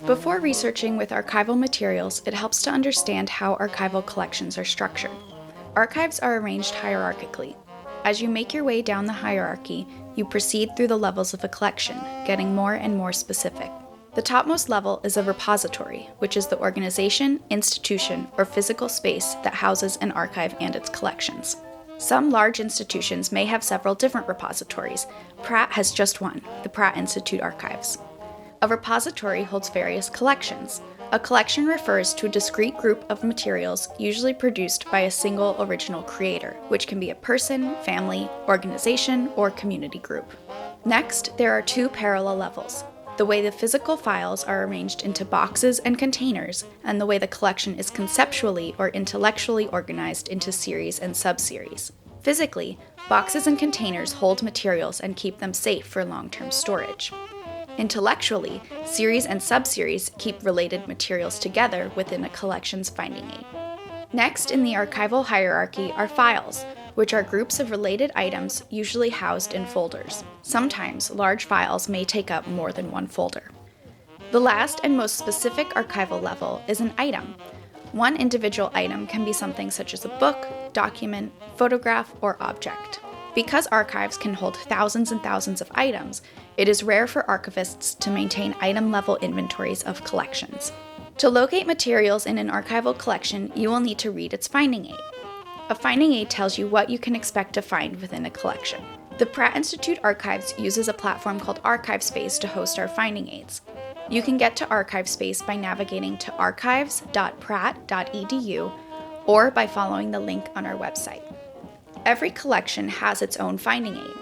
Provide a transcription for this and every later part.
Before researching with archival materials, it helps to understand how archival collections are structured. Archives are arranged hierarchically. As you make your way down the hierarchy, you proceed through the levels of a collection, getting more and more specific. The topmost level is a repository, which is the organization, institution, or physical space that houses an archive and its collections. Some large institutions may have several different repositories. Pratt has just one, the Pratt Institute Archives. A repository holds various collections. A collection refers to a discrete group of materials usually produced by a single original creator, which can be a person, family, organization, or community group. Next, there are two parallel levels: the way the physical files are arranged into boxes and containers, and the way the collection is conceptually or intellectually organized into series and subseries. Physically, boxes and containers hold materials and keep them safe for long-term storage. Intellectually, series and subseries keep related materials together within a collection's finding aid. Next in the archival hierarchy are files, which are groups of related items usually housed in folders. Sometimes large files may take up more than one folder. The last and most specific archival level is an item. One individual item can be something such as a book, document, photograph, or object. Because archives can hold thousands and thousands of items, it is rare for archivists to maintain item-level inventories of collections. To locate materials in an archival collection, you will need to read its finding aid. A finding aid tells you what you can expect to find within a collection. The Pratt Institute Archives uses a platform called ArchivesSpace to host our finding aids. You can get to ArchivesSpace by navigating to archives.pratt.edu or by following the link on our website. Every collection has its own finding aid.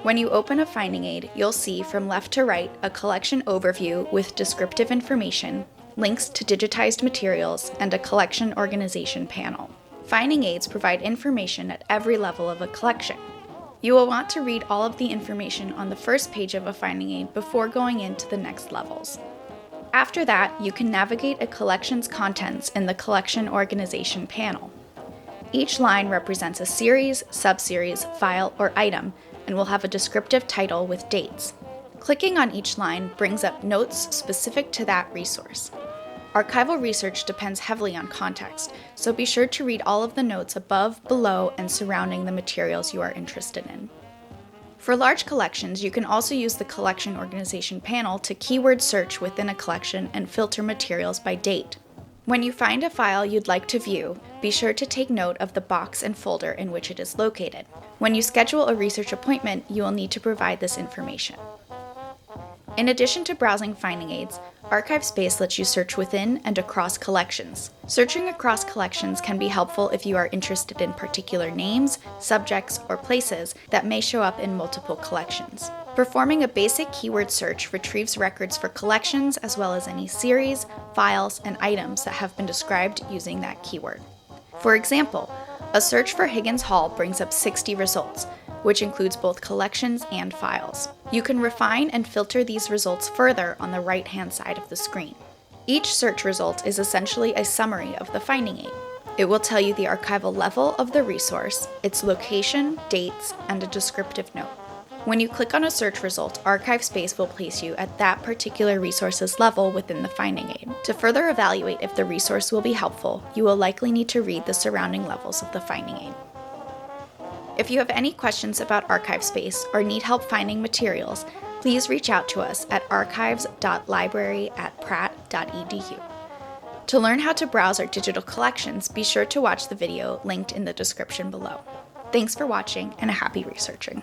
When you open a finding aid, you'll see from left to right a collection overview with descriptive information, links to digitized materials, and a collection organization panel. Finding aids provide information at every level of a collection. You will want to read all of the information on the first page of a finding aid before going into the next levels. After that, you can navigate a collection's contents in the collection organization panel. Each line represents a series, subseries, file, or item, and will have a descriptive title with dates. Clicking on each line brings up notes specific to that resource. Archival research depends heavily on context, so be sure to read all of the notes above, below, and surrounding the materials you are interested in. For large collections, you can also use the collection organization panel to keyword search within a collection and filter materials by date. When you find a file you'd like to view, be sure to take note of the box and folder in which it is located. When you schedule a research appointment, you will need to provide this information. In addition to browsing finding aids, ArchivesSpace lets you search within and across collections. Searching across collections can be helpful if you are interested in particular names, subjects, or places that may show up in multiple collections. Performing a basic keyword search retrieves records for collections as well as any series, files, and items that have been described using that keyword. For example, a search for Higgins Hall brings up 60 results, which includes both collections and files. You can refine and filter these results further on the right-hand side of the screen. Each search result is essentially a summary of the finding aid. It will tell you the archival level of the resource, its location, dates, and a descriptive note. When you click on a search result, ArchivesSpace will place you at that particular resource's level within the finding aid. To further evaluate if the resource will be helpful, you will likely need to read the surrounding levels of the finding aid. If you have any questions about ArchivesSpace or need help finding materials, please reach out to us at archives.library@pratt.edu. To learn how to browse our digital collections, be sure to watch the video linked in the description below. Thanks for watching and happy researching.